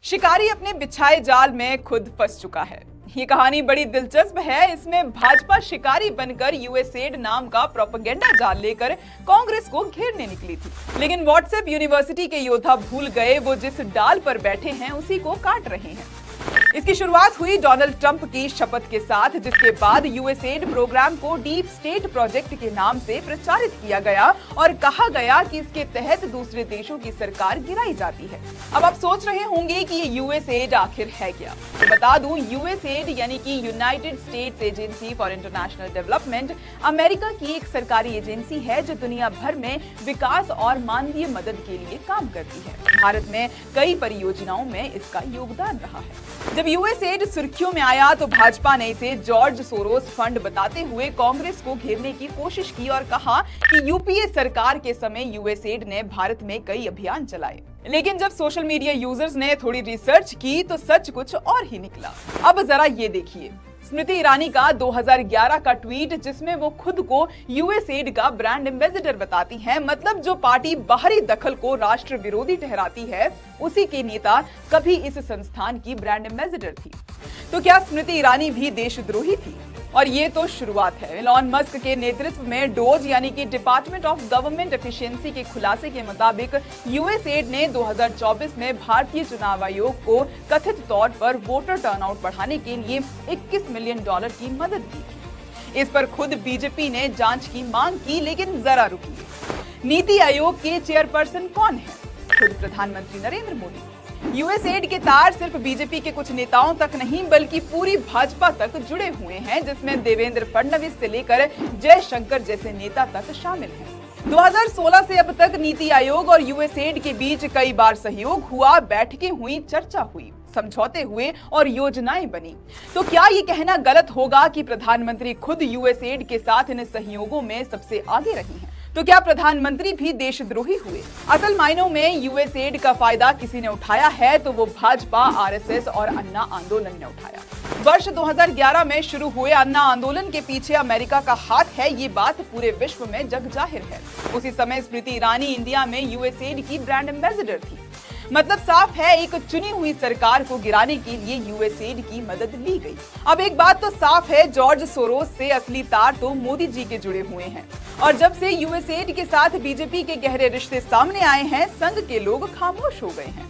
शिकारी अपने बिछाए जाल में खुद फंस चुका है। ये कहानी बड़ी दिलचस्प है। इसमें भाजपा शिकारी बनकर यूएसएड नाम का प्रोपेगेंडा जाल लेकर कांग्रेस को घेरने निकली थी, लेकिन व्हाट्सएप यूनिवर्सिटी के योद्धा भूल गए वो जिस डाल पर बैठे हैं उसी को काट रहे हैं। इसकी शुरुआत हुई डोनाल्ड ट्रंप की शपथ के साथ, जिसके बाद यूएसएड प्रोग्राम को डीप स्टेट प्रोजेक्ट के नाम से प्रचारित किया गया और कहा गया कि इसके तहत दूसरे देशों की सरकार गिराई जाती है। अब आप सोच रहे होंगे कि ये यूएसएड आखिर है क्या? तो बता दूं, यूएसएड यानी कि United states agency for international development America की एक सरकारी एजेंसी है जो दुनिया भर में विकास और मानवीय मदद के लिए काम करती है। भारत में कई परियोजनाओं में इसका योगदान रहा है। जब यूएसएड सुर्खियों में आया तो भाजपा ने इसे जॉर्ज सोरोस फंड बताते हुए कांग्रेस को घेरने की कोशिश की और कहा कि यूपीए सरकार के समय यूएसएड ने भारत में कई अभियान चलाए। लेकिन जब सोशल मीडिया यूजर्स ने थोड़ी रिसर्च की तो सच कुछ और ही निकला। अब जरा ये देखिए, स्मृति ईरानी का 2011 का ट्वीट जिसमें वो खुद को यूएसएड का ब्रांड एम्बेसडर बताती हैं। मतलब जो पार्टी बाहरी दखल को राष्ट्र विरोधी ठहराती है उसी के नेता कभी इस संस्थान की ब्रांड एम्बेसडर थी। तो क्या स्मृति ईरानी भी देशद्रोही थी? और ये तो शुरुआत है। एलॉन मस्क के नेतृत्व में डोज यानी कि डिपार्टमेंट ऑफ गवर्नमेंट एफिशिएंसी के खुलासे के मुताबिक यूएसएड ने 2024 में भारतीय चुनाव आयोग को कथित तौर पर वोटर टर्नआउट बढ़ाने के लिए $21 मिलियन की मदद दी थी। इस पर खुद बीजेपी ने जांच की मांग की, लेकिन जरा रुकिए, नीति आयोग के चेयरपर्सन कौन है? खुद प्रधानमंत्री नरेंद्र मोदी। यूएसएड के तार सिर्फ बीजेपी के कुछ नेताओं तक नहीं बल्कि पूरी भाजपा तक जुड़े हुए हैं, जिसमें देवेंद्र फडणवीस से लेकर जयशंकर जैसे नेता तक शामिल हैं। 2016 से अब तक नीति आयोग और यूएसएड के बीच कई बार सहयोग हुआ, बैठकें हुई, चर्चा हुई, समझौते हुए और योजनाएं बनी। तो क्या ये कहना गलत होगा कि प्रधानमंत्री खुद यूएसएड के साथ इन सहयोगों में सबसे आगे रही हैं? तो क्या प्रधानमंत्री भी देशद्रोही हुए? असल मायनों में यूएसएड का फायदा किसी ने उठाया है तो वो भाजपा, आरएसएस और अन्ना आंदोलन ने उठाया। वर्ष 2011 में शुरू हुए अन्ना आंदोलन के पीछे अमेरिका का हाथ है, ये बात पूरे विश्व में जग जाहिर है। उसी समय स्मृति ईरानी इंडिया में यूएसएड की ब्रांड एम्बेसडर थी। मतलब साफ है, एक चुनी हुई सरकार को गिराने के लिए यूएसएड की मदद ली गई। अब एक बात तो साफ है, जॉर्ज सोरोस से असली तार तो मोदी जी के जुड़े हुए हैं और जब से यूएसएड के साथ बीजेपी के गहरे रिश्ते सामने आए हैं, संघ के लोग खामोश हो गए हैं।